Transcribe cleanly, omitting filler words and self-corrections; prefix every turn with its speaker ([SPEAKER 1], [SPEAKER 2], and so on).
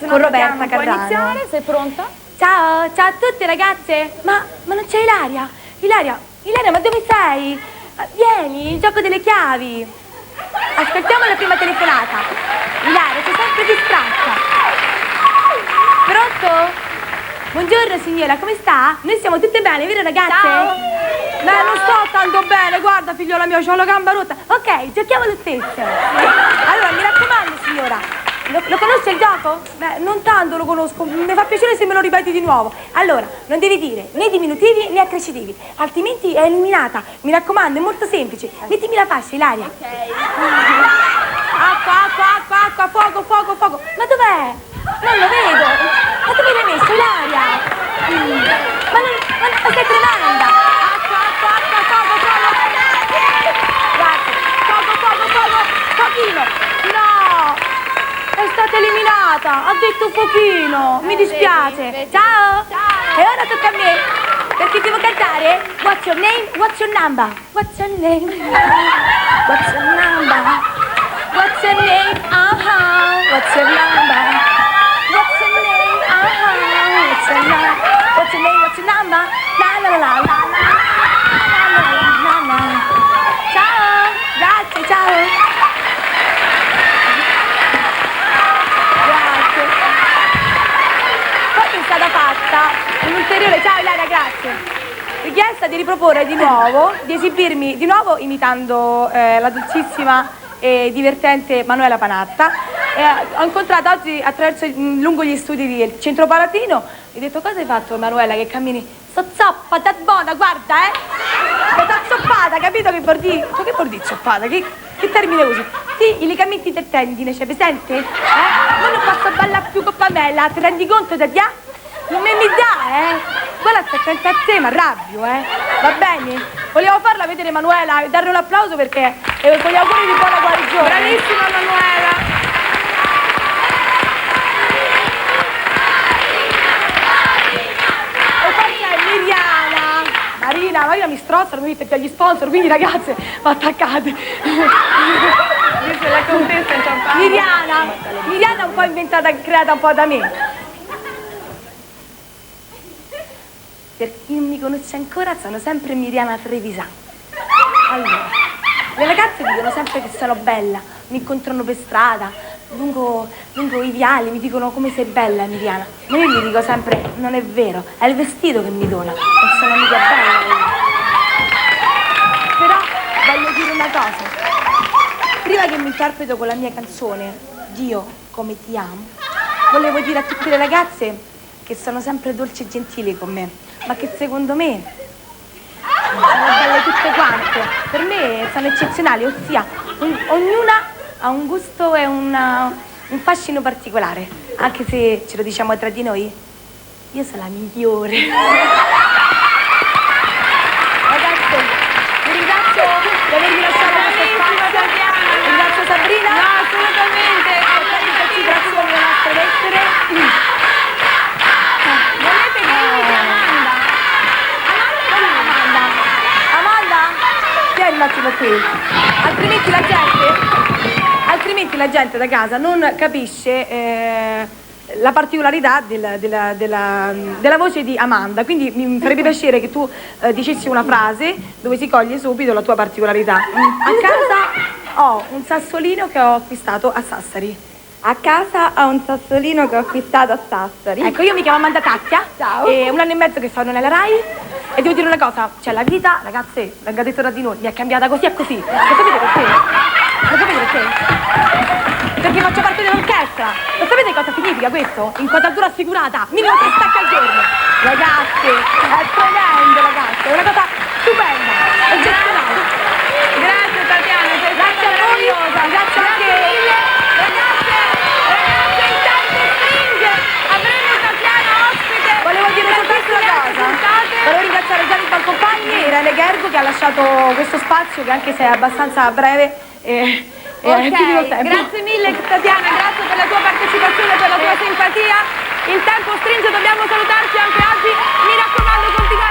[SPEAKER 1] con Roberta
[SPEAKER 2] Può
[SPEAKER 1] Carrano.
[SPEAKER 2] iniziare? Sei pronta?
[SPEAKER 1] Ciao, ciao a tutte ragazze. Ma non c'è Ilaria? Ilaria, ma dove sei? Vieni, il gioco delle chiavi. Aspettiamo la prima telefonata. Ilaria, sei sempre distratta. Pronto? Buongiorno signora, come sta? Noi stiamo tutte bene, vero ragazze?
[SPEAKER 2] Ciao.
[SPEAKER 1] Beh, non sto tanto bene, guarda figliola mia, c'ho la gamba rotta. Ok, giochiamo lo stesso. Allora, mi raccomando signora, lo conosce il gioco? Beh, non tanto lo conosco, mi fa piacere se me lo ripeti di nuovo. Allora, non devi dire né diminutivi né accrescitivi, altrimenti è eliminata. Mi raccomando, è molto semplice. Mettimi la fascia, Ilaria.
[SPEAKER 2] Ok.
[SPEAKER 1] Acqua, fuoco. Ma dov'è? Non lo vedo. Ma dove l'hai messo, Ilaria? Ma sei tremenda. Acqua, fuoco. Grazie. Fuoco. Pochino. No. È stata eliminata. Ha detto pochino. Mi dispiace. Ciao. E ora tocca a me. Perché devo cantare What's your name? What's your number? What's your name? What's your number? What's your name? What's your number? What's your name? What's your number? What's your name? What's your number? La. Ciao, grazie, ciao. Grazie. Poi è stata fatta un'ulteriore, ciao Ilaria, grazie. Richiesta di riproporre di nuovo, di esibirmi di nuovo imitando la dolcissima e divertente Manuela Panatta. Ho incontrato oggi lungo gli studi del Centro Palatino. Mi ho detto, cosa hai fatto Manuela che cammini? Sozzoppa, da buona, guarda, da zoppata, capito che vuol dire? Che vuol dire zoppata? Che termine usi? Sì, i legamenti del tendine, c'è presente? Ma non posso ballare più con Pamela, ti rendi conto da dia? Non mi dà, Guarda, sta accanto a te, ma arrabbio, Va bene? Volevo farla vedere Manuela e darle un applauso perché con gli auguri di buona guarigione.
[SPEAKER 2] Bravissima Manuela.
[SPEAKER 1] E poi c'è Marina mi strozzano, mi mette agli sponsor, quindi ragazze, ma attaccate.
[SPEAKER 2] Dice la contessa in campagna.
[SPEAKER 1] Miriana è un po' inventata, creata un po' da me. Per chi non mi conosce ancora, sono sempre Miriana Trevisan. Allora, le ragazze dicono sempre che sono bella, mi incontrano per strada, lungo i viali, mi dicono come sei bella Miriana. Ma io gli dico sempre, non è vero, è il vestito che mi dona, non sono mica bella io. Però voglio dire una cosa, prima che mi interpreto con la mia canzone, Dio come ti amo, volevo dire a tutte le ragazze che sono sempre dolci e gentili con me, ma che secondo me sono belle tutte quante. Per me sono eccezionali, ossia ognuna ha un gusto e un fascino particolare, anche se ce lo diciamo tra di noi. Io sono la migliore. Ragazze, vi ringrazio di avermi lasciato questo spazio. Ringrazio Sabrina.
[SPEAKER 2] No, assolutamente.
[SPEAKER 1] Grazie alle nostre lettere. Vieni un attimo qui, altrimenti la gente da casa non capisce la particolarità della voce di Amanda, quindi mi farebbe piacere che tu dicessi una frase dove si coglie subito la tua particolarità. A casa ho un sassolino che ho acquistato a Sassari.
[SPEAKER 3] A casa ho un sassolino che ho acquistato a Sassari.
[SPEAKER 1] Ecco, io mi chiamo Amanda Tacchia.
[SPEAKER 3] Ciao.
[SPEAKER 1] E 1 anno e mezzo che sono nella Rai. E devo dire una cosa, cioè la vita, ragazze, venga detto da di noi, mi è cambiata così e così. Lo sapete perché? Perché faccio parte dell'orchestra. Lo sapete cosa significa questo? Inquadratura assicurata, minimo 3 stacchi al giorno. Ragazze, è tremendo, ragazze, è una cosa stupenda, eccezionale.
[SPEAKER 2] Grazie Tatiana, sei
[SPEAKER 1] Grazie a voi, grazie anche
[SPEAKER 2] mille. Ragazze, il tempo stringe. Avremo Tatiana ospite.
[SPEAKER 1] Volevo dire soltanto una cosa. Volevo ringraziare Gianni Boncompagni e Irene Gergo che ha lasciato questo spazio che anche se è abbastanza breve e
[SPEAKER 2] Ok,
[SPEAKER 1] più di tempo.
[SPEAKER 2] grazie mille Tatiana, grazie per la tua partecipazione, per la tua simpatia. Il tempo stringe, dobbiamo salutarci anche oggi. Mi raccomando, continuate